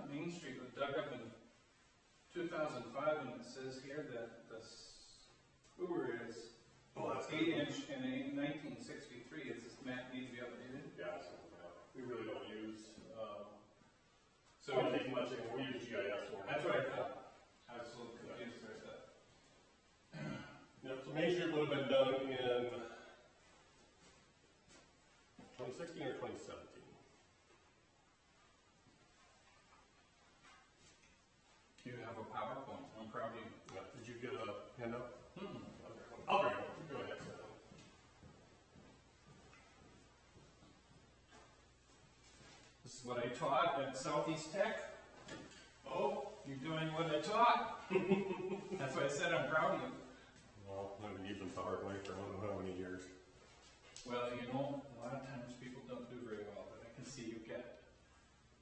Main Street was dug up in 2005, and it says here that the sewer is 8-inch, and in 1963, is this map need to be updated? Yeah, so we really don't use, So we don't take much anymore. We use GIS for it. that's what I thought. I was a little confused with that. Yep, so Main Street would have been done in 2016 or 2017. You have a PowerPoint. I'm proud of you. Yeah. Did you get a handout? Hmm. I'll bring it. Go ahead. This is what I taught at Southeast Tech. Oh, you're doing what I taught. That's why I said I'm proud of you. Well, I've been using PowerPoint for I don't know how many years. Well, you know, a lot of times people don't do very well, but I can see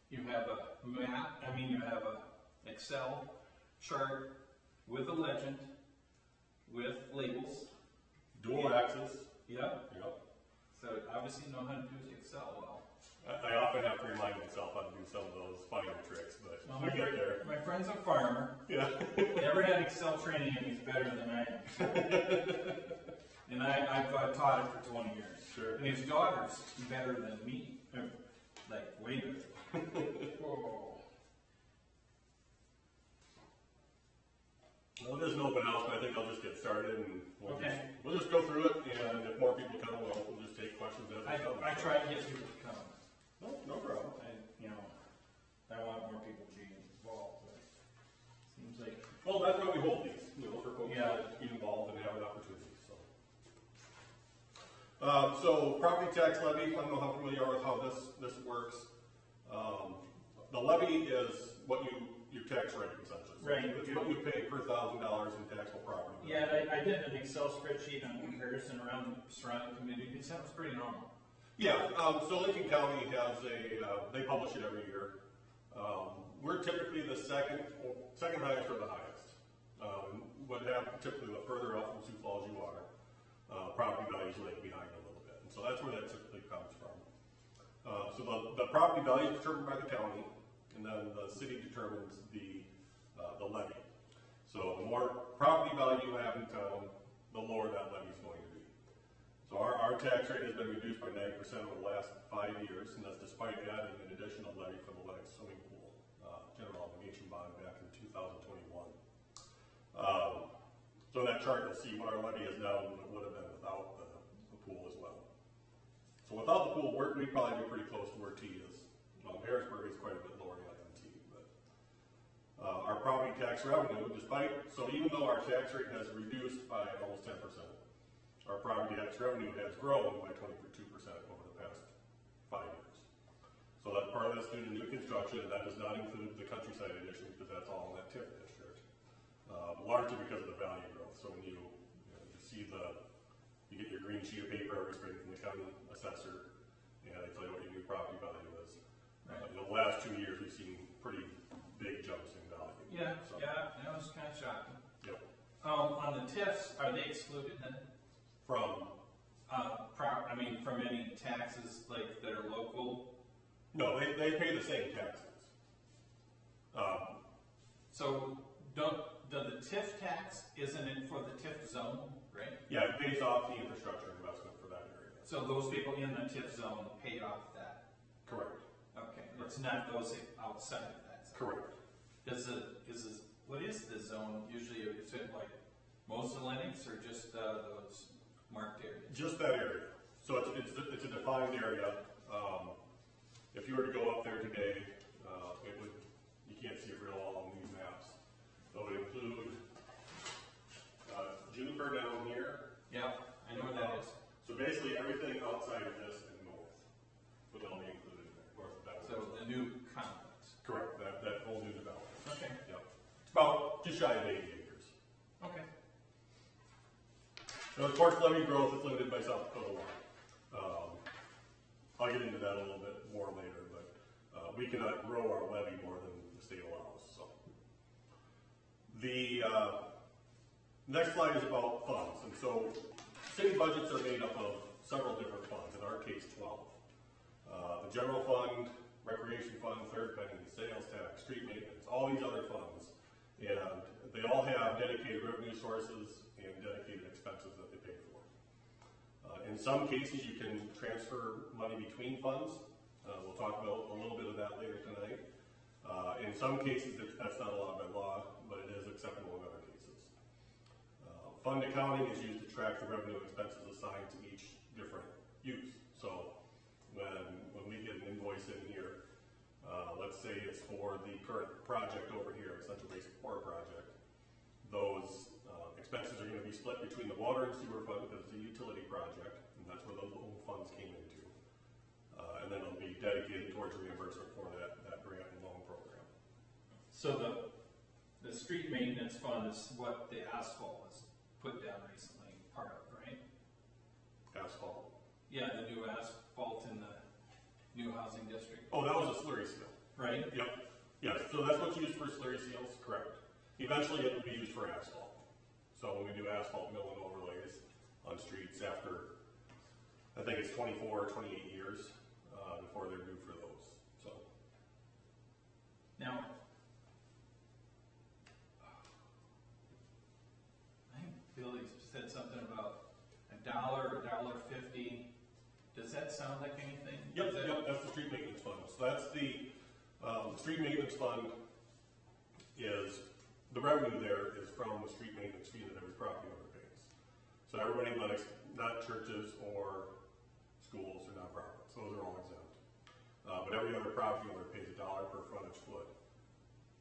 you have a map, you have a Excel chart with a legend, with labels. Dual axis. Yep. Yep. So obviously you know how to do Excel well. I often have to remind myself how to do some of those finer tricks, but we get there. My friend's a farmer. Yeah. Never had Excel training, and he's better than I am. And I've taught it for 20 years. Sure. And his daughter's better than me. Like, way better. Whoa. Well, it is an open house, but I think I'll just get started and we'll just go through it, and if more people come, we'll just take questions as they come. I try to get people to come. No problem. I want more people to be involved, but it seems like... Well, that's why we hold these, for folks Yeah. to get involved and have an opportunity, so. So property tax levy, I don't know how familiar you are with how this works. The levy is what your tax rate essentially. Right. It's what you pay per $1,000 in taxable property. Yeah, I did an Excel spreadsheet on comparison around the surrounding communities. That was pretty normal. Yeah, so Lincoln County has they publish it every year. We're typically the second highest or the highest. What happens typically the further up from Sioux Falls you are, property values lag behind a little bit. And so that's where that typically comes from. So the property value is determined by the county, and then the city determines the levy. So the more property value you have in town, the lower that levy is going to be. So our tax rate has been reduced by 9% over the last 5 years, and that's despite adding an additional levy for the Lennox swimming pool, general obligation bond back in 2021. So in that chart, you'll see what our levy is now and what it would have been without the pool as well. So without the pool, we'd probably be pretty close to where T is. Harrisburg is quite a bit lower yet than T, but our property tax revenue, even though our tax rate has reduced by almost 10%, our property tax revenue has grown by 22% over the past 5 years. So that part of that's due to new construction, and that does not include the countryside addition because that's all in that TIF district. Largely because of the value growth. So when you get your green sheet of paper every spring from the county assessor, and they tell you what your new property value is. Right. In the last 2 years, we've seen pretty big jumps in value. Yeah, that was kind of shocking. Yep. On the TIFs, are they excluded then? From from any taxes like that are local? No, they pay the same taxes. So the TIF tax, isn't it for the TIF zone, right? Yeah, it pays off the infrastructure investment for that area. So those people in the TIF zone pay off that? Correct. Okay, it's not those outside of that zone? Correct. What is the zone usually? Is it like most of Lennox or just those marked areas? Just that area. So it's a defined area. If you were to go up there today, you can't see it real well on these maps. So it would include Juniper down here. Yeah, I know what that is. So basically everything outside of this and north would all be included in there. North of that. So the new complex. Correct. That whole new development. Okay. Yep. It's about just shy of 80 acres. Okay. Now, of course, levy growth is limited by South Dakota law. I'll get into that a little bit more later, but we cannot grow our levy more than the state allows. So, the next slide is about funds, and so city budgets are made up of several different funds. In our case, 12. The general fund, recreation recreation fund, third penny, sales tax, street maintenance, all these other funds. And they all have dedicated revenue sources and dedicated expenses that they pay for. In some cases, you can transfer money between funds. We'll talk about a little bit of that later tonight. In some cases, that's not allowed by law, but it is acceptable in other cases. Fund accounting is used to track the revenue and expenses assigned to each different use. So when we get an invoice in here, let's say it's for the current project over here, Central Basin Water Project, those expenses are going to be split between the water and sewer fund because it's a utility project, and that's where those loan funds came into. And then it'll be dedicated towards reimbursement for that grant and loan program. So the street maintenance fund is what the asphalt was put down recently, part of, right? Asphalt. Yeah, the new asphalt in the new housing district. Oh, that was a slurry seal. Right? Yep. Yes, so that's what's used for slurry seals, correct. Eventually it will be used for asphalt. So when we do asphalt mill and overlays on streets after, I think it's 24 or 28 years before they're due for those. So now, I think Billy said something about $1 or $1.50. Does that sound like anything? Yep, that's the street maintenance fund. So that's the street maintenance fund is, the revenue there is from the street maintenance fee that every property owner pays. So everybody in Lennox, not churches or schools or nonprofits, those are all exempt. But every other property owner pays $1 per frontage foot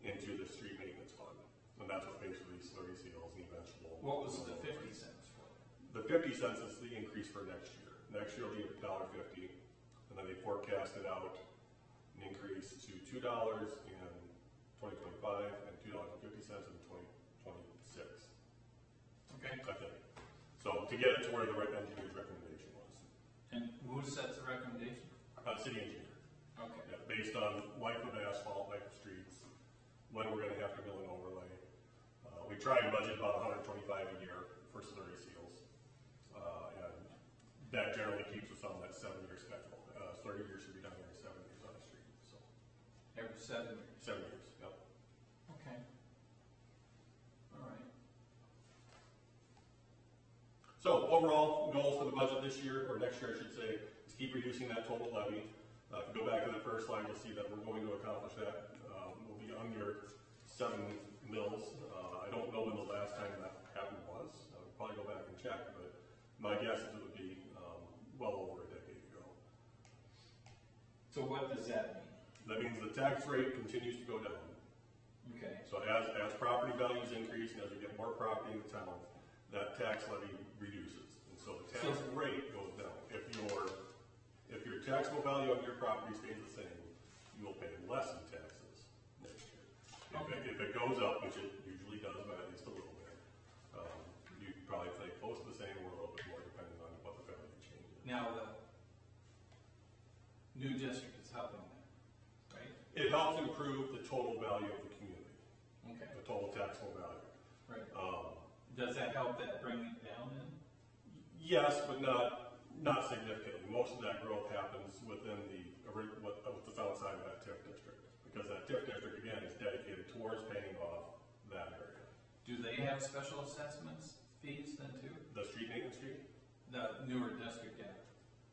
into the street maintenance fund. And that's what pays for these slurry seals and eventual. What was the 50 cents for? The 50 cents is the increase for next year. Next year will be $1.50, and then they forecasted out an increase to $2 in 2025 and $2.50 in 2026. Okay. I think. So to get it to where the engineer's recommendation was. And who sets the recommendation? City engineer. Okay. Yeah, based on life of asphalt, life of streets, when we're going to have to mill and overlay. We try and budget about $125 a year for slurry seals. And that generally keeps us on that 7-year schedule. 30 years should be done every 7 years on the street. So Every 7 years. 7 years, yep. Okay. All right. So overall goals for the budget this year, or next year I should say, is keep reducing that total levy. If you go back to the first slide, you'll see that we're going to accomplish that. We'll be under 7 mills. I don't know when the last time that happened was. I'll probably go back and check, but my guess is it would be well over a decade ago. So what does that mean? That means the tax rate continues to go down. Okay. So as property values increase and as we get more property in the town, that tax levy reduces. And so the tax rate goes down. If your taxable value of your property stays the same, you will pay less in taxes next year. Okay. If it goes up, which it usually does by at least a little bit, you probably pay close to the same or a little bit more depending on what the value change is. Now the new district is helping that, right? It helps improve the total value of the community, Okay. the total taxable value. Right. Does that help that bring it down then? Yes, but not significantly. Most of that growth happens within what's outside of that TIF district, because that TIF district again is dedicated towards paying off that area. Do they have special assessments fees then too? The street maintenance fee? The newer district, yeah.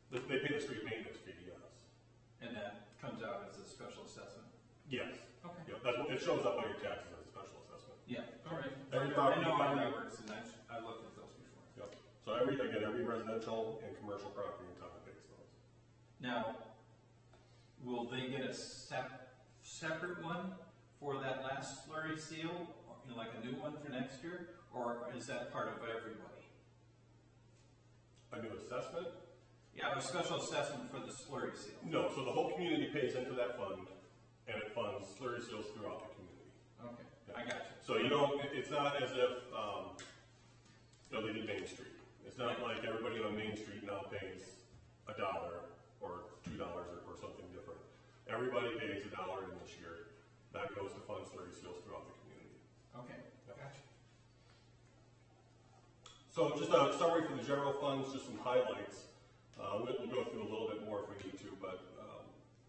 They pay the street maintenance fee, yes. And that comes out as a special assessment? Yes. Okay. Yeah, that's what it shows up on your taxes as a special assessment. Yeah, all right. Every I property know how value- that works, and I looked at those before. Yep. So every residential and commercial property in town pays those. Now, will they get a separate one for that last slurry seal, or, like a new one for next year, or is that part of everybody? A new assessment? Yeah, a special assessment for the slurry seal. No, so the whole community pays into that fund, and it funds slurry seals throughout the community. Okay, I got you. So it's not as if, they did Main Street. It's not like everybody on Main Street now pays $1 or $2 or something different. Everybody pays $1 in this year. That goes to fund slurry seals throughout the community. Okay, gotcha. So just a summary for the general funds, just some highlights. We'll go through a little bit more if we need to, but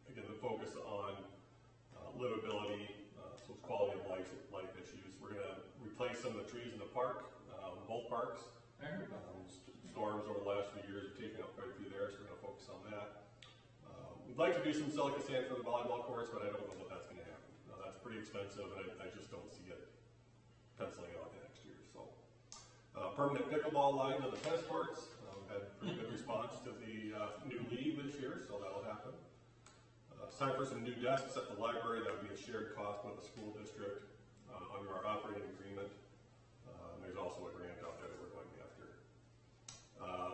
again, the focus on livability, so it's quality of life issues. We're going to replace some of the trees in the park, both parks. Storms over the last few years have taken up quite a few there, so we're going to focus on that. We'd like to do some silica sand for the volleyball courts, but I don't know what that's going to happen. That's pretty expensive, and I just don't see it penciling out next year. So, permanent pickleball lines on the tennis courts. We've had pretty good response to the new league this year, so that'll happen. It's time for some new desks at the library. That would be a shared cost with the school district under our operating agreement. There's also a grant out there that we're going after.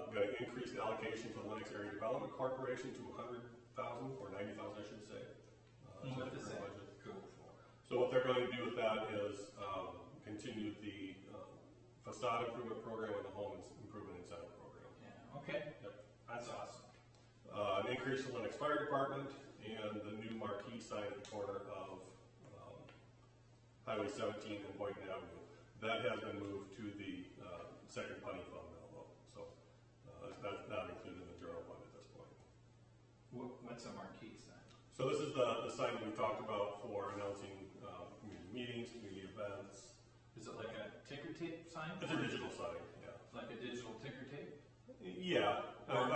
We've got an increased allocation to the Lennox Area Development Corporation to $100,000 or $90,000, I should say. What does that go for? So what they're going to do with that is continue the facade improvement program and the home improvement incentive program. Yeah. Okay. Yep. That's awesome. An increase in the Lennox Fire Department and the new marquee sign at the corner of Highway 17 and Boynton Avenue. That has been moved to the second punny fund now, though. So that's not included in the general fund at this point. What's a marquee sign? So this is the sign that we talked about for announcing community meetings, community events. Is it like a ticker tape sign? It's a digital sign, yeah. Like a digital ticker tape? Yeah. Or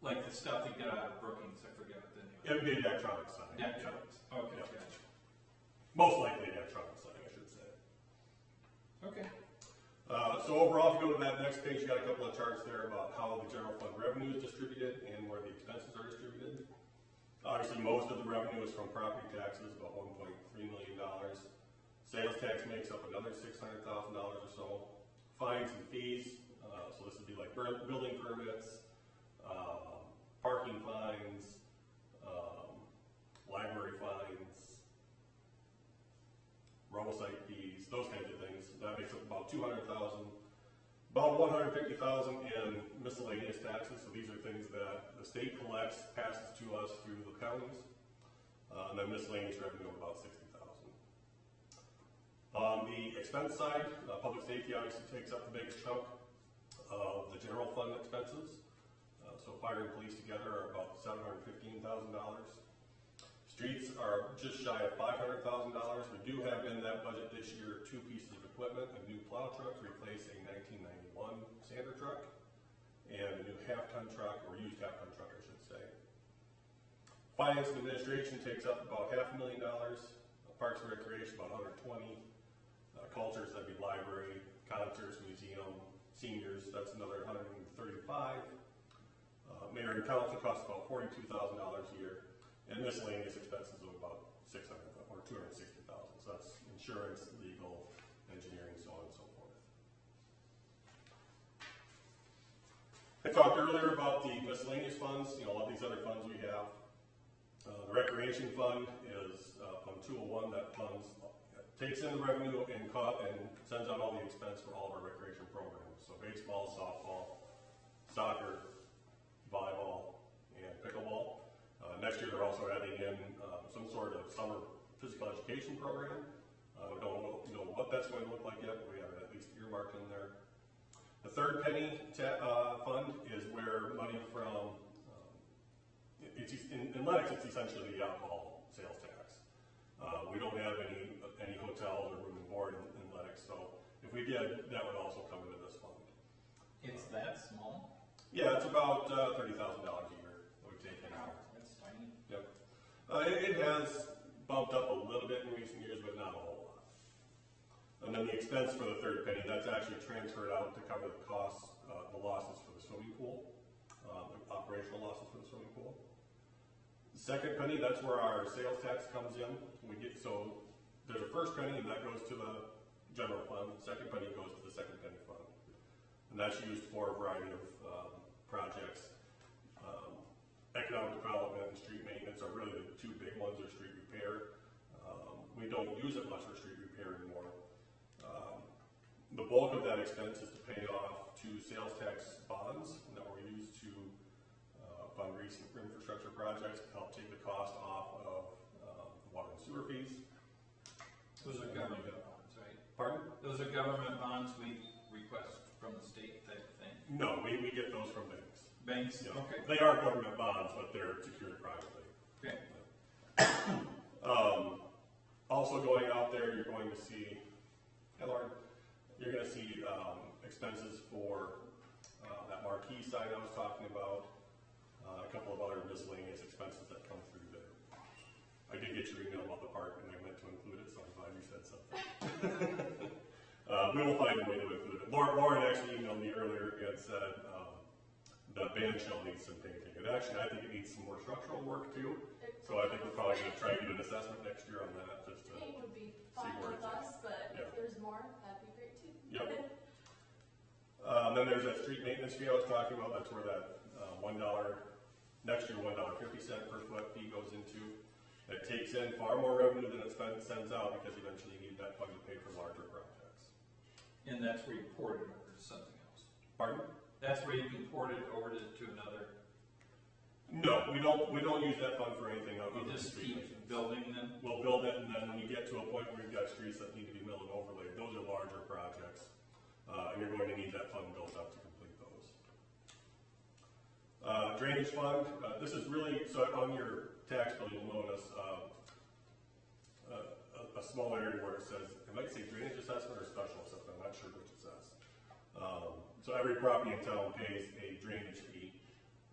like the stuff you get out of Brookings, I forget what the name It would be an electronic sign. Electronics. Okay, Yeah. gotcha. Most likely an electronic sign, I should say. Okay. So overall, if you go to that next page, you got a couple of charts there about how the general fund revenue is distributed and where the expenses are distributed. Obviously, most of the revenue is from property taxes, about $1.3 million. Sales tax makes up another $600,000 or so. Fines and fees, so this would be like building permits, parking fines, library fines, robo-site fees, those kinds of things. That makes up about $200,000. About $150,000 in miscellaneous taxes. So these are things that the state collects, passes to us through the counties, and then miscellaneous revenue of about $60,000. On the expense side, public safety obviously takes up the biggest chunk of the general fund expenses. So fire and police together are about $715,000. Streets are just shy of $500,000. We do have in that budget this year 2 pieces of equipment: a new plow truck to replace a 1991 sander truck, and a new half-ton truck, or used half-ton truck, I should say. Finance and administration takes up about $500,000. Parks and recreation about $120,000. Cultures, that'd be library, concerts, museum, seniors, that's another $135,000. Mayor and council costs about $42,000 a year, and miscellaneous expenses of about $600,000 or $260,000. So that's insurance, legal, engineering, so on and so forth. I talked earlier about the miscellaneous funds, all of these other funds we have. The recreation fund is Fund 201. That funds takes in the revenue and sends out all the expense for all of our recreation programs. So baseball, softball, soccer, volleyball, and pickleball. Next year they're also adding in some sort of summer physical education program. We don't know what that's going to look like yet, but we have it at least earmarked in there. The third penny fund is where money from, in Lennox it's essentially the alcohol sales tax. We don't have any hotels or room and board in Lennox, so if we did, that would also come into this fund. It's that small? Yeah, it's about $30,000 a year that we take in. Wow, that's tiny. Yep. It has bumped up a little bit in recent years, but not a whole lot. And then the expense for the third penny, that's actually transferred out to cover the costs, the losses for the swimming pool, the operational losses for the swimming pool. The second penny, that's where our sales tax comes in. So there's a first penny, and that goes to the general fund. The second penny goes to the second penny fund. And that's used for a variety of projects. Economic development and street maintenance are really the 2 big ones, or street repair. We don't use it much for street repair anymore. The bulk of that expense is to pay off 2 sales tax bonds that were used to fund recent infrastructure projects to help take the cost off of water and sewer fees. Those are government bonds, right? Pardon? Those are government bonds we request from the state type of thing? No, we get those from banks. You Banks, You know, okay, they are government bonds, but they're secured privately. okay. Also going out there, you're going to see, hey Lauren, you're going to see expenses for that marquee site I was talking about, a couple of other miscellaneous expenses that come through there. I did get your email about the park, and I meant to include it, so I'm glad you said something. We will find a way to include it. Lauren actually emailed me earlier and said the band shell needs some painting. And actually, I think it needs some more structural work too. So I think we're probably going to try to get an assessment next year on that. Just to Paint would be fine with us, but if there's more, that'd be great too. Yep. Then there's that street maintenance fee I was talking about. That's where that $1, next year $1.50 per foot fee goes into. It takes in far more revenue than it sends out because eventually you need that fund to pay for larger projects. And that's where you port it over to something else. Pardon? That's where you can port it over to another. No, we don't use that fund for anything other You than just street keep maintenance. building them. We'll build it, and then when you get to a point where you've got streets that need to be milled and overlaid, those are larger projects, and you're going to need that fund built up to complete those. Drainage fund, this is really, so on your tax bill, you'll notice a small area where it says, it might say drainage assessment or special assessment, I'm not sure which it says. So every property in town pays a drainage fee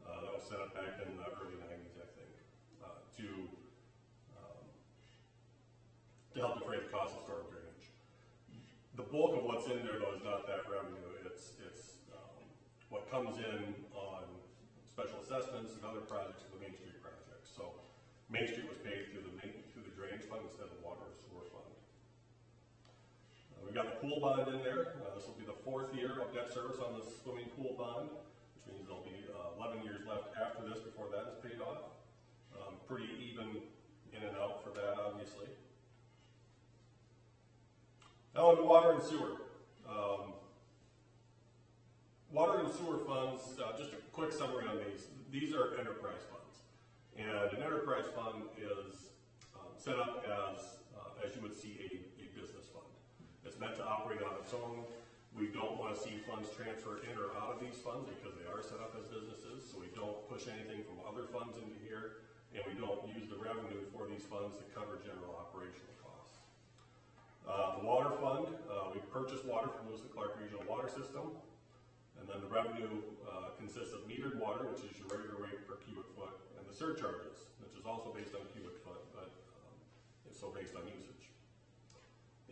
that was set up back in the early 90s, I think, to help defray the cost of storm drainage. The bulk of what's in there, though, is not that revenue. It's what comes in on special assessments and other projects for the Main Street project. So Main Street was paid through the drainage fund instead of the water or sewer fund. We've got the pool bond in there. This will be the 4th year of debt service on the swimming pool bond, which means there'll be 11 years left after this before that is paid off. Pretty even in and out for that, obviously. Now on water and sewer. Water and sewer funds, just a quick summary on these. These are enterprise funds. And an enterprise fund is set up as you would see a business fund. It's meant to operate on its own. We don't want to see funds transfer in or out of these funds because they are set up as businesses, so we don't push anything from other funds into here, and we don't use the revenue for these funds to cover general operational costs. The water fund, we purchase water from Lewis and Clark Regional Water System, and then the revenue consists of metered water, which is your regular rate per cubic foot, and the surcharges, which is also based on cubic foot, but it's so based on usage.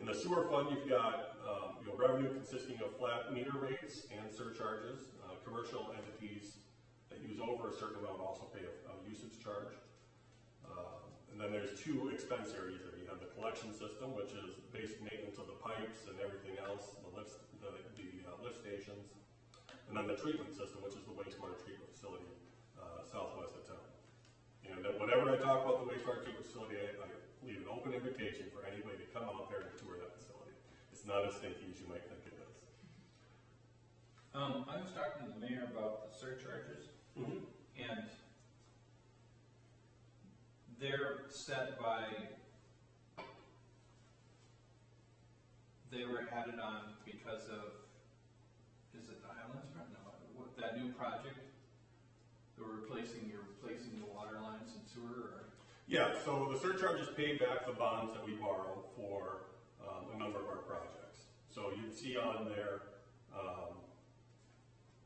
In the sewer fund, you've got revenue consisting of flat meter rates and surcharges. Commercial entities that use over a certain amount also pay a usage charge. And then there's 2 expense areas there. You have the collection system, which is basic maintenance of the pipes and everything else, the lift stations. And then the treatment system, which is the wastewater treatment facility southwest of town. And whenever I talk about the wastewater treatment facility, I leave an open invitation for anybody to come out there and tour that facility. It's not as stinky as you might think it is. I was talking to the mayor about the surcharges, and they're set by, they were added on because of, is it the Highlands? No, that new project? You're replacing the water lines and sewer, or? Yeah, so the surcharges pay back the bonds that we borrow for a number of our projects. So you'd see on there,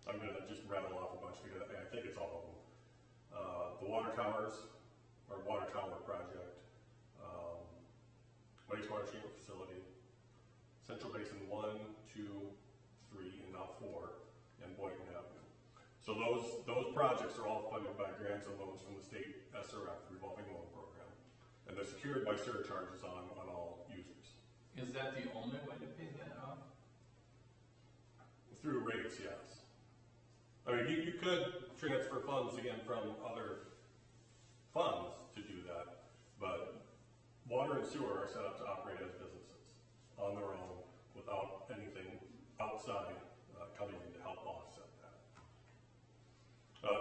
I'm going to just rattle off a bunch because I think it's all of them. The water towers, or water tower project, wastewater treatment facility, Central Basin 1, 2, 3, and now 4, and Boynton Avenue. So those projects are all funded by grants and loans from the state SRF, revolving loan program, and they're secured by surcharges on all users. Is that the only way to pay that off? Through rates, yes. I mean, you could transfer funds again from other funds to do that, but water and sewer are set up to operate as businesses on their own without anything outside coming in to help offset that.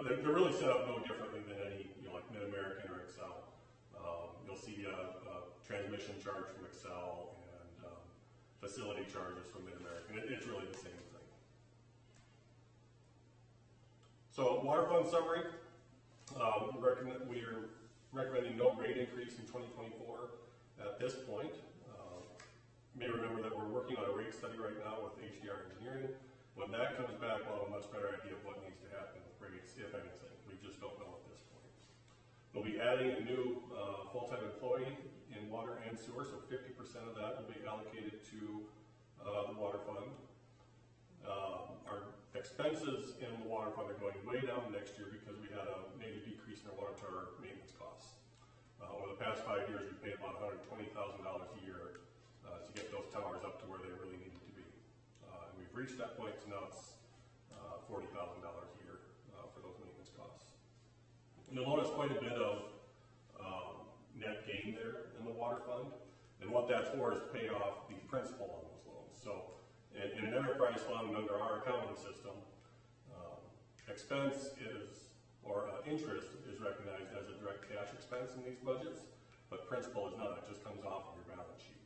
They're really set up no differently than any, like Mid-American or Excel. You'll see a transmission charge from Excel and facility charges from Mid-American. It's really the same thing. So water fund summary, we are recommending no rate increase in 2024 at this point. You may remember that we're working on a rate study right now with HDR Engineering. When that comes back, we'll have a much better idea of what needs to happen with rates, if anything. We just don't know at this point. We'll be adding a new full-time employee in water and sewer, so 50% of that will be allocated to the water fund. Our expenses in the water fund are going way down next year because we had a major decrease in our water tower maintenance costs. Over the past 5 years, we've paid about $120,000 a year to get those towers up to where they really needed to be. And we've reached that point, so now it's $40,000 a year for those maintenance costs. You'll notice quite a bit of net gain there in the water fund, and what that's for is to pay off the principal on those loans. So in an enterprise fund under our accounting system, expense is, or interest is recognized as a direct cash expense in these budgets, but principal is not. It just comes off of your balance sheet.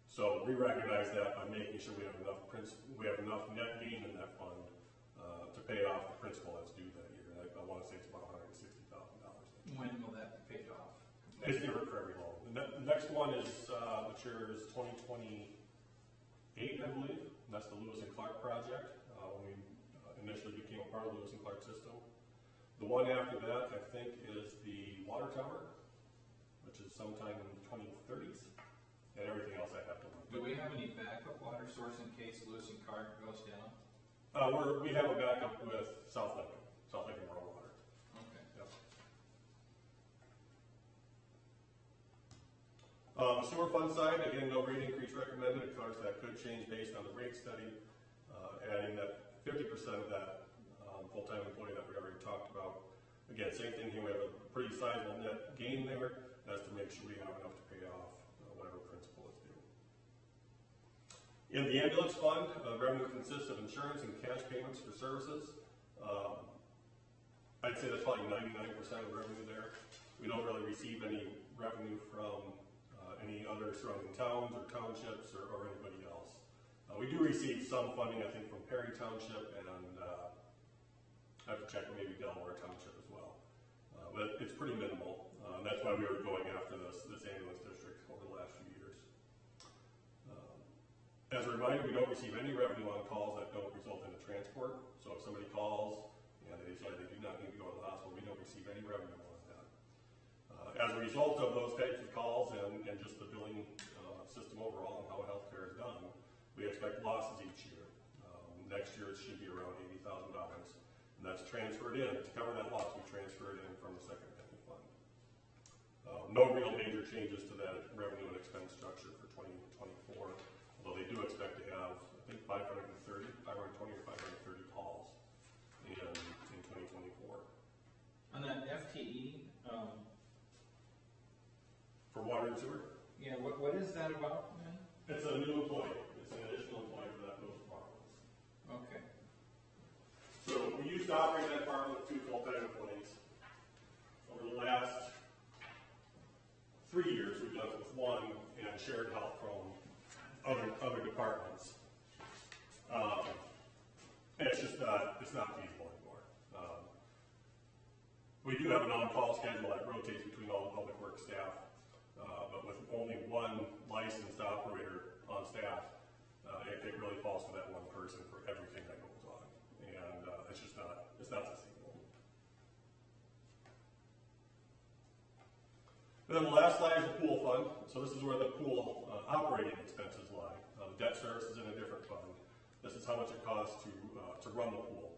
So we recognize that by making sure we have enough net gain in that fund to pay off the principal that's due that year. I want to say it's about $160,000. When will that be paid off? It's different for every loan. The next one is matures 2028, I believe. And that's the Lewis and Clark project. When we initially became a part of the Lewis and Clark system. The one after that, I think, is the water tower, which is sometime in the 2030s. And everything else I have to look. Do we have any backup water source in case Lewis and Clark goes down? We have a backup with South Lincoln Rural Water. Okay. Yep. Sewer fund side, again, no rate increase recommended. Of course, that could change based on the rate study. Adding that 50% of that full-time employee that we already talked about. Again, same thing here. We have a pretty sizable net gain there. That's to make sure we have enough to pay off whatever principal is due. In the ambulance fund, revenue consists of insurance and cash payments for services. I'd say that's probably 99% of revenue there. We don't really receive any revenue from any other surrounding towns or townships or anybody else. We do receive some funding, I think, from Perry Township, and I have to check maybe Delaware Township as well. But it's pretty minimal. That's why we were going after this ambulance district over the last few years. As a reminder, we don't receive any revenue on calls that don't result in a transport. So if somebody calls and they decide they do not need to go to the hospital, we don't receive any revenue on that. As a result of those types of calls and just the billing system overall and how healthcare is done, we expect losses each year. Next year it should be around $80,000, and that's transferred in. To cover that loss, we transfer it in from the second penny fund. No real major changes to that revenue and expense structure for 2024, although they do expect to have, I think, 520 or 530 calls in 2024. On that FTE, For water and sewer? yeah, what is that about, man? It's a new employee. It's an additional employee for those departments. Okay. So we used to operate that department with 2 full-time employees. Over the last 3 years, we've done it with 1 and shared help from other departments. And it's just it's not feasible anymore. We do have an on-call schedule that rotates between all the public works staff, but with only 1 licensed operator on staff, it really falls to that 1 person for everything that goes on, and it's not sustainable. And then the last slide is the pool fund. So this is where the pool operating expenses lie. Debt service is in a different fund. This is how much it costs to run the pool.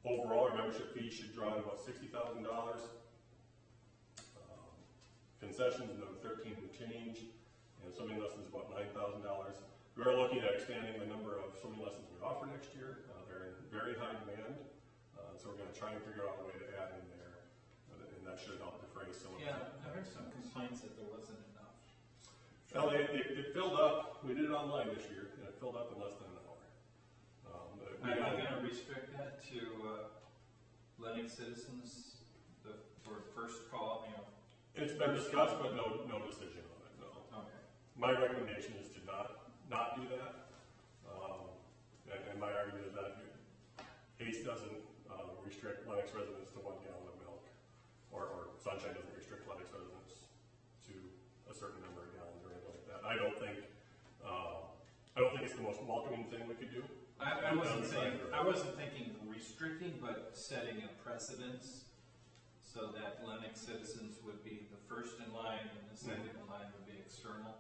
Overall, our membership fee should draw in about $60,000. Concessions, another 13 and change, and swimming lessons about $9,000. We are looking at expanding the number of swimming lessons we offer next year. They're in very high demand, so we're going to try and figure out a way to add in there, and that should help defray some of Yeah, I heard some complaints that there wasn't enough. Well, it filled up. We did it online this year, and it filled up in less than an hour. Are you going to restrict that to Lennox citizens for first call? You know. It's been discussed, but no decision on it. No. Okay. My recommendation is to not do that. And my argument is that 80% Ace doesn't restrict Lennox residents to 1 gallon of milk, or Sunshine doesn't restrict Lennox residents to a certain number of gallons or anything like that. I don't think it's the most welcoming thing we could do. I wasn't thinking restricting, but setting a precedence so that Lennox citizens would be the first in line and the second in line would be external.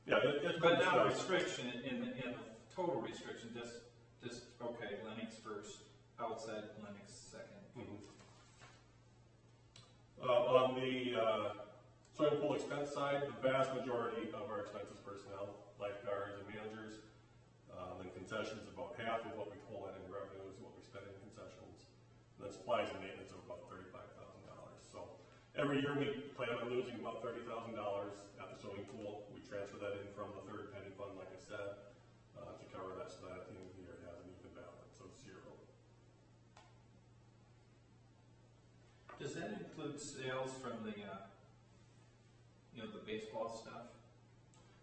Yeah, But not a restriction in a total restriction, just okay, Lennox first, outside Lennox second. On the swimming pool expense side, the vast majority of our expenses personnel, lifeguards and managers, then concessions, about half of what we pull in revenue is what we spend in concessions. And then supplies and maintenance of about $35,000. So every year we plan on losing about $30,000 at the swimming pool. We transfer that in from the third penny fund, like I said, to cover that, so that at the end of the year it has an even balance, so it's zero. Does that include sales from the, the baseball stuff?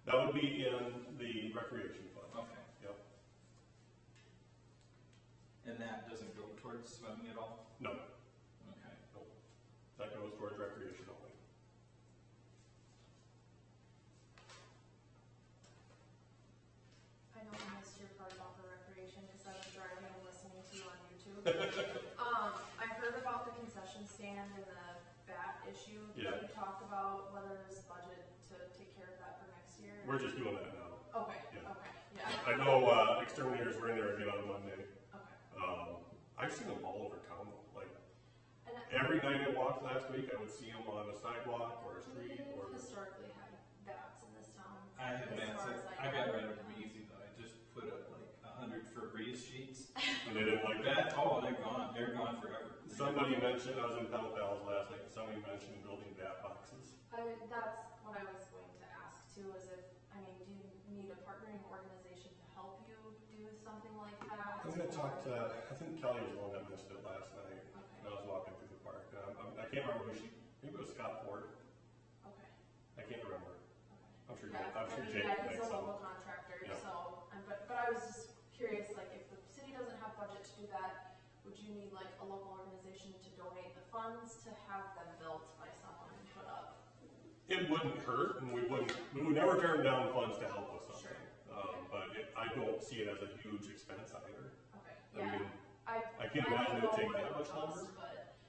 That would be in the recreation fund. Okay. Yep. And that doesn't go towards swimming at all? No. Okay. No. That goes towards recreation only. I know I missed your part about the recreation because I was driving and listening to you on YouTube. I heard about the concession stand and the bat issue. Yeah. Can you talk about whether there's budget to take care of that for next year? We're just doing that now. Okay, Yeah. okay, yeah. I know exterminators were in there again on Monday. Okay. I've seen them all over town. Like And every night I walked last week, I would see them on a sidewalk or a street. we've Or historically had bats in this town. I had as bats. far as I got know. rid of them easy though. I just put up like 100 Febreze sheets. and they didn't like that. That, oh, they're gone. They're gone forever. Somebody mentioned, I was in Pell Pals last night, and somebody mentioned building bat boxes. That's what I was going to ask too, is if, do you need a partnering organization to help you do something like that? I'm going to talk to, I think Kelly was the one that mentioned it last night. Okay. And I was walking through the park. I can't remember who maybe it was Scott Ford. Okay. I can't remember. Okay. I'm sure Yeah, Jake he's makes a some. local contractor, Yeah. so, but I was just curious, like, if the city doesn't have budget to do that, would you need like a local organization to donate the funds to have them built by someone and put up? It wouldn't hurt, and we would never turn down funds to help with something. Sure. But I don't see it as a huge expense either. Okay, I yeah. mean, I can't don't imagine it know take what that it much would cost, longer.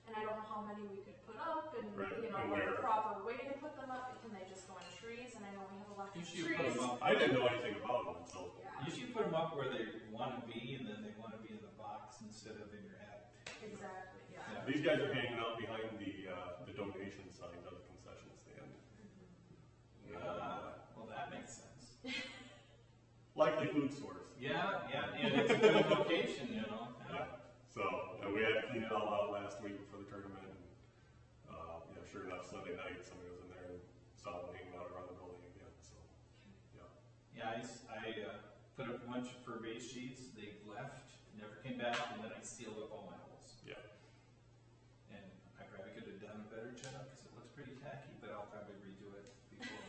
And I don't know how many we could put up and, Right, and what where. the proper way to put them up. Can they just go in trees? And I know we have a lot of You should trees. put them up. I didn't know anything about them until. Yeah, You should put them up where they want to be, and then they want to be in the box instead of in your attic. exactly, yeah. Yeah. These guys are hanging out behind the donation sign of the concession stand. Well, that makes sense. Likely food stores. Yeah, and it's a good location, Yeah. So we had to clean it all out last week before the tournament. And, sure enough, Sunday night somebody was in there and saw them hanging out around the building again. So yeah. Yeah, I put up a bunch of Febreze sheets. They left, never came back, and then I sealed up all my holes. Yeah. And I probably could have done a better job because it looks pretty tacky, but I'll probably redo it before.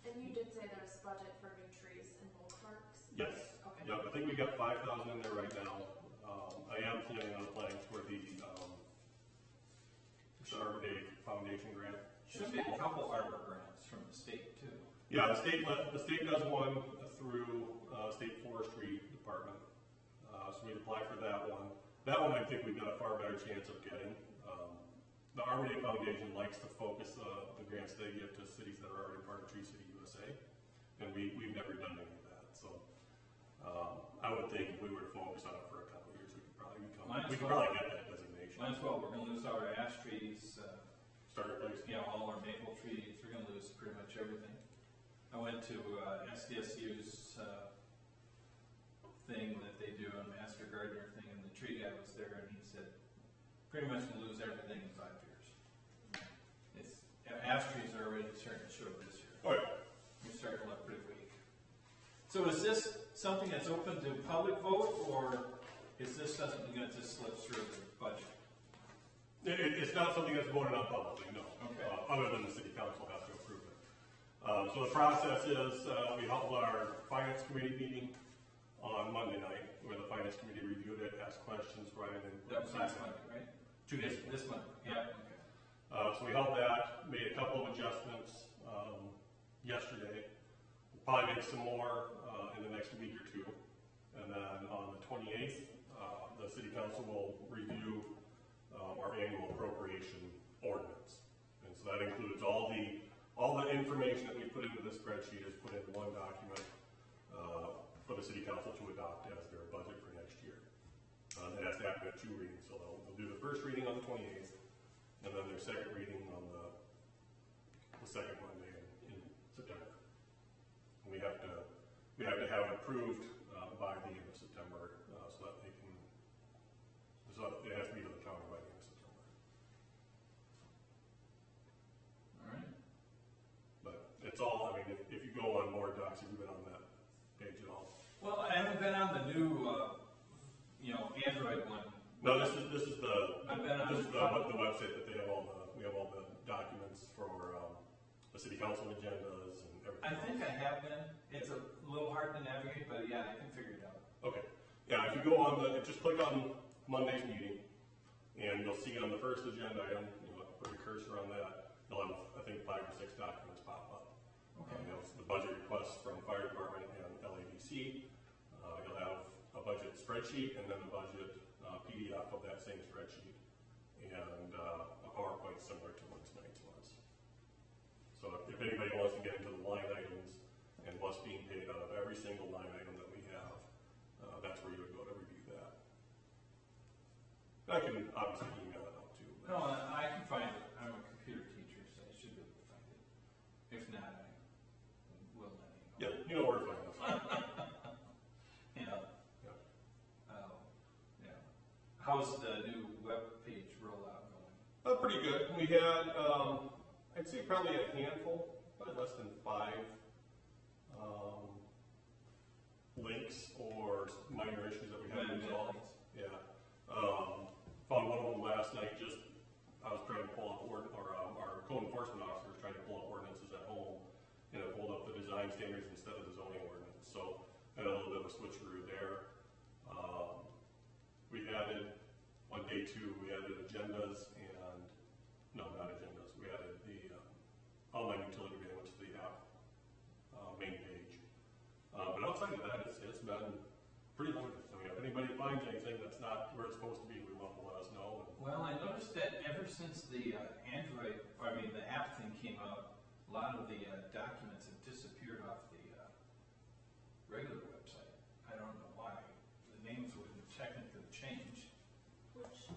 And you did say there's budget for new trees in both parks? Yes. Okay. Yep. I think we got 5,000 in there right now. I am planning on applying for the Arbor Day Foundation grant. Should be a couple arbor grants from the state too. Yeah, the state does one through State Forestry Department. So we'd apply for that one. That one I think we've got a far better chance of getting. The Arbor Day Foundation likes to focus the grants they give to cities that are already part of Tree City USA, and we've never done any of that. So I would think if we were to focus on it for a couple of years, we could probably get that designation. Might as well. We're going to lose all our ash trees. Start replacing. All our maple trees. We're going to lose pretty much everything. I went to SDSU's thing that they do, a Master Gardener thing, and the tree guy was there, and he said, pretty much going to lose everything in 5 years. Ash trees are already starting to show this year. Oh yeah. We're starting to look pretty weak. So is this something that's open to public vote, or is this something that just slips through the budget? It's not something that's voted on publicly, no. Okay. Other than the city council has to approve it. So the process is we held our finance committee meeting on Monday night, where the finance committee reviewed it, asked questions, provided input. That was last Monday, right? 2 days, this Monday, yeah, okay. So we held that, made a couple of adjustments yesterday. We'll probably make some more in the next week or two. And then on the 28th, the city council will review our annual appropriation ordinance. And so that includes all the information that we put into this spreadsheet is put into one document for the city council to adopt as their budget for next year. It has to happen at 2 readings, so they'll do the first reading on the 28th, and then their second reading on the second Monday in September. And we have to have it approved by the end of September, so that they can. So it has to be to the county by the end of September. All right. But it's all. I mean, if you go on board docs, have you been on that page at all? Well, I haven't been on the new, Android one. No, this is the I've been on the website that they have we have all the documents for the city council agendas and everything. I think I have been. It's a little hard to navigate, but yeah, I can figure it out. Okay. Yeah, if you go on just click on Monday's meeting, and you'll see on the first agenda item, put your cursor on that, you'll have, I think, 5 or 6 documents pop up. Okay. The budget requests from fire department and LADC. You'll have a budget spreadsheet, and then a budget PDF of that same spreadsheet, and a PowerPoint similar to what tonight's was. So if anybody wants to get into the line items and what's being paid out of every single line item that we have, that's where you would go to review that. I can obviously email it out too. No, I can find it. I'm a computer teacher, so I should be able to find it. If not, I will let you know. Yeah, you know where to find us. Yeah. Yeah. Yeah. How's the new web page rollout going? Pretty good. We had, I'd say probably a handful, probably less than 5 links or minor issues that we had to resolve. Yeah. Found one of them last night. I was trying to pull up our code enforcement officer was trying to pull up ordinances at home, and it pulled up the design standards instead of the zoning ordinance. So had a little bit of a switcheroo there. We added on day 2. We added agendas and not agendas. We added the online utility bill to the app main page. But outside of that, it's been pretty limited. I mean, if anybody finds anything that's not where it's supposed to be, we want to let us know. Well, I noticed that ever since the the app thing came out, a lot of the documents have disappeared off the regular website. I don't know why. The names would technically change. Which,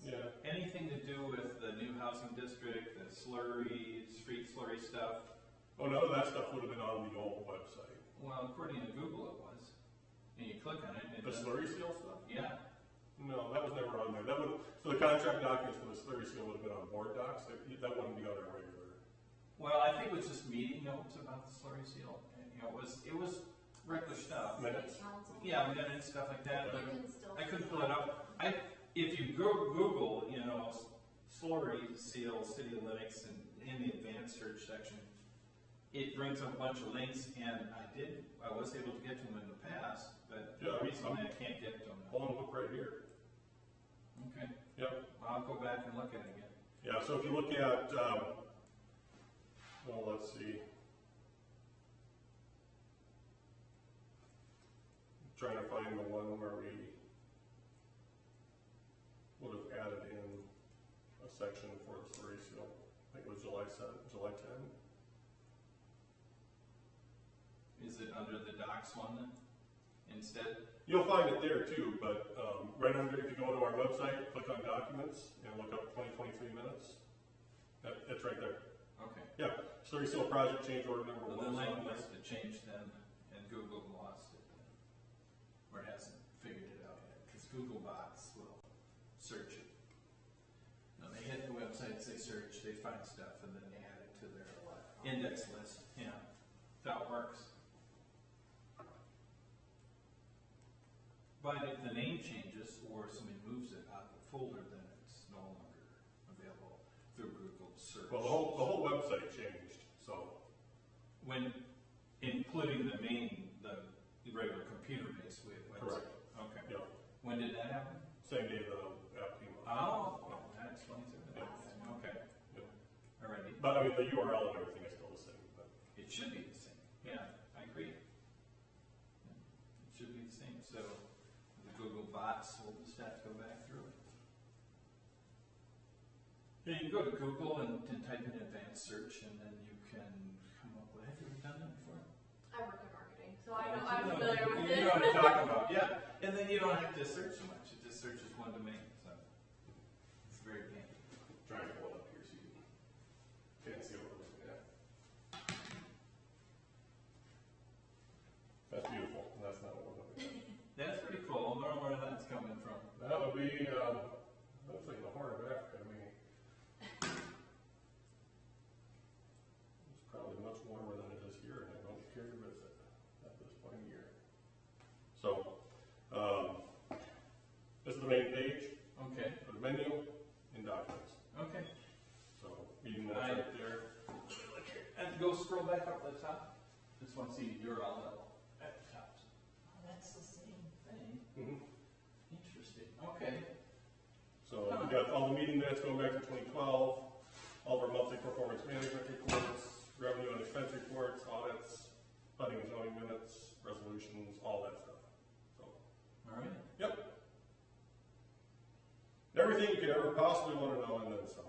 Yeah. Anything to do with the new housing district, the slurry, street slurry stuff. Oh, none of that stuff would have been on the old website. Well, according to Google, it was. And you click on it, and The slurry seal stuff? yeah. No, that was never on there. So the contract documents for the slurry seal would have been on board docs. That wouldn't be on our regular. Well, I think it was just meeting notes about the slurry seal. And, it was regular stuff. Minutes. council. Yeah, minutes, stuff like that. But You can still. I couldn't pull it up. If you Google, slurry seal, city of Lennox, and in the advanced search section, it brings up a bunch of links, and I was able to get to them in the past, but Yeah, recently I can't get to them. Pulling up right here. Okay, Yep. I'll go back and look at it again. Yeah, so if you look at, let's see. Trying to find the one where we would have added in a section for the slurry seal. I think it was July 10. Is it under the docs one then, instead? You'll find it there too, but right under, if you go to our website, click on documents and look up 2023 minutes. It's right there. Okay. Yeah, slurry seal project change order number Well, 1. the link must have changed then, and Google lost it then. Or hasn't figured it out yet, because Google bots will search it. Now they hit the websites, they search, they find stuff, and then they add it to their index list. Yeah, that works. But if the name changes or somebody moves it out of the folder, then it's no longer available through Google search. Well, the whole website changed, so. When including the main, the the regular computer-based website. Correct. Okay. Yeah, When did that happen? same day the app came out. Oh, well, that explains it. Yeah. Okay. Yeah. Alrighty. But I mean, the URL and everything is still the same, but. It should be the same. Yeah, I agree. It should be the same. So the Google bots will just have to go back through it. Yeah, you can go to Google and type in advanced search, and then you can come up with. Have you ever done that before? I work in marketing, so I know, I'm familiar with You it. know what I'm talking about, yeah. And then you don't have to search so much. It just searches one domain. So it's very handy. Trying to pull it up here so you can see what we're looking at. That's beautiful. That's not what we're looking at. That's pretty cool. I wonder where that's coming from. That would be, looks like the Horn of Africa to me. It's probably much warmer than it is here, and I don't care to visit at this point of year. So, this is the main page, Okay. the menu, and documents. Okay. So, meeting notes right there. And go scroll back up to the top. Just want to see your URL at the top. Oh, that's the same thing. Mhm. Interesting. Okay. So we've got all the meeting minutes going back to 2012, all of our monthly performance management reports, revenue and expense reports, audits, planning and zoning minutes, resolutions, all that stuff. So, All right. yep. Everything you could ever possibly want to know, and then some.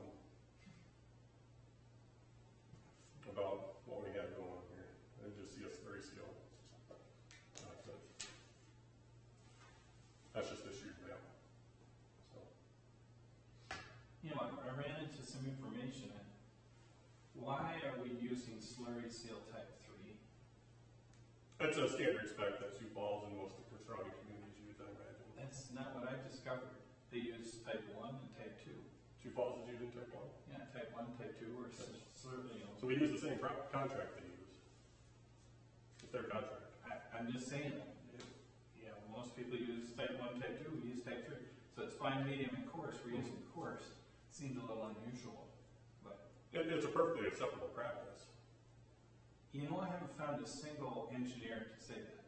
About what we got going on here. I just see us very sealed. That's just this year's map. So. You know, I ran into some information. Why are we using slurry seal type 3? That's a standard spec that Sioux Falls and most of the surrounding communities use, I imagine. That's not what I discovered. They use type 1 and type 2. Sioux Falls is using type 1. Yeah, type 1, type 2, or slurry. So we use the same contract they use. It's their contract. I'm just saying, yeah, most people use type 1, type 2, we use type 3. So it's fine, medium, and coarse. We're using coarse. Seems a little unusual, but It's a perfectly acceptable practice. you know, I haven't found a single engineer to say that,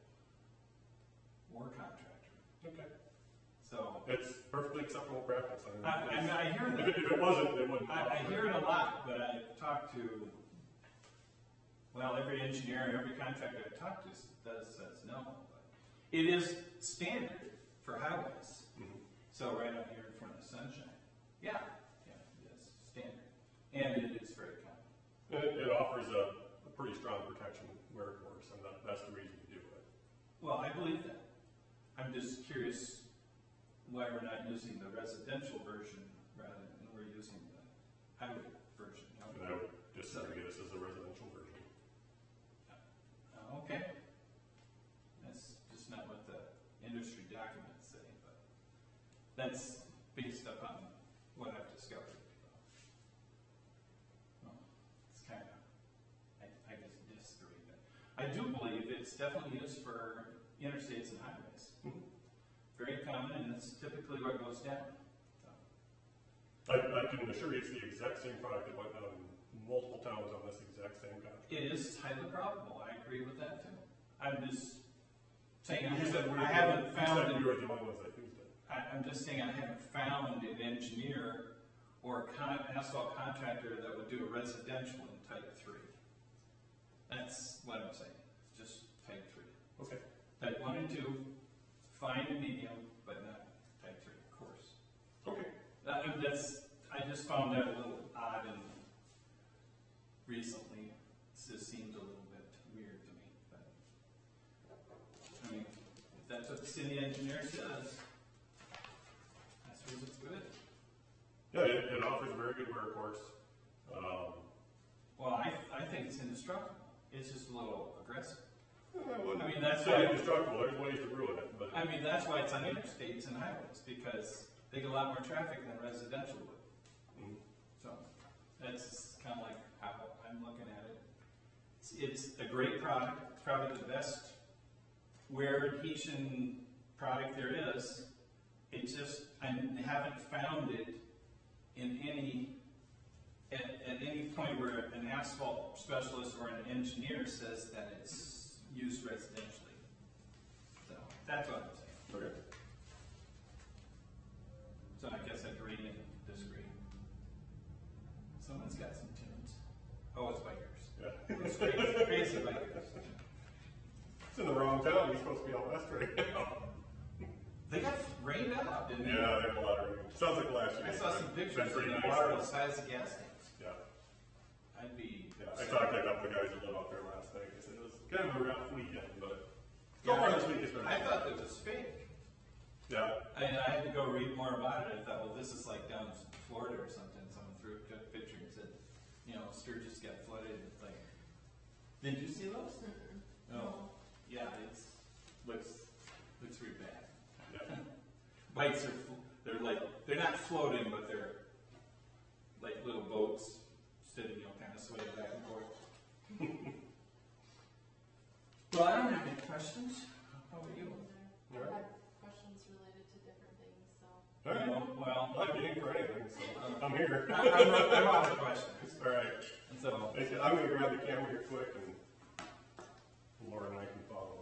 or contractor. Okay. So It's perfectly acceptable practice. I mean, I hear that. if it wasn't, it wouldn't. I hear it a lot, but I talk to, well, every engineer, every contractor I talk to says no. But it is standard for highways. Mhm. So right out here in front of Sunshine. Yeah, it is standard. And it is very common. It offers a pretty strong protection where it works, and that's the reason to do it. Well, I believe that. I'm just curious why we're not using the residential version rather than we're using the highway version. And I would disagree, this is the residential version. Okay. That's just not what the industry documents say, but that's based upon what I've discovered. Well, it's kind of, I just disagree. But I do believe it's definitely used for interstates and highways. Mhm. Very common, and it's typically what goes down. So, I can assure you it's the exact same product that went down in multiple towns on this exact same contract. it is highly probable. I agree with that too. I'm just saying You said I haven't found you were the only ones that used it. I'm just saying I haven't found an engineer or asphalt contractor that would do a residential in type 3. That's what I'm saying. It's just type 3. Okay. Type 1 and 2, fine and medium, but not type 3, of course. Okay. I just found that a little odd and recently. It just seemed a little bit weird to me. But, I mean, if that's what the city engineer says, I suppose it's good. Yeah, it offers a very good wear course. Well, I think it's indestructible. It's just a little aggressive. I mean, that's say why- indestructible. There's ways to ruin it, but I mean, that's why it's on interstates and highways, because they get a lot more traffic than residential would. Mhm. So that's kind of like how I'm looking at it. It's a great product. It's probably the best wear adhesion product there is. It's just, I haven't found it in at any point where an asphalt specialist or an engineer says that it's used residentially. That's what I'm saying. Okay. So I guess I agree and disagree. Someone's got some tunes. Oh, it's bikers. Yeah. It's crazy, crazy bikers. It's in the wrong town. You're supposed to be out west right now. They got rained out, didn't they? Yeah, they have a lot of rain. Sounds like last year. I saw some Been pictures of pretty the nice. water the size of gas tanks. Yeah. I'd be. Yeah. I talked to a couple of guys that live out there last night. They said it was kind of a rough weekend, but so Yeah, far this week has been. I thought it was fake. Yeah. And I had to go read more about it. I thought, well, this is like down in Florida or something. Someone took a picture and said, you know, Sturgis got flooded. It's like, did you see those? No. Yeah, it's looks pretty bad. Yeah. Bikes are, they're not floating, but they're like little boats, sitting, you know, kind of swaying back and forth. Well, I don't have any questions. How about you? I had questions related to different things, so. All right. Well, I'm game for anything, so I'm here. I'm out of questions. All right. And so, I'm going to grab the camera here quick, and Laura and I can follow.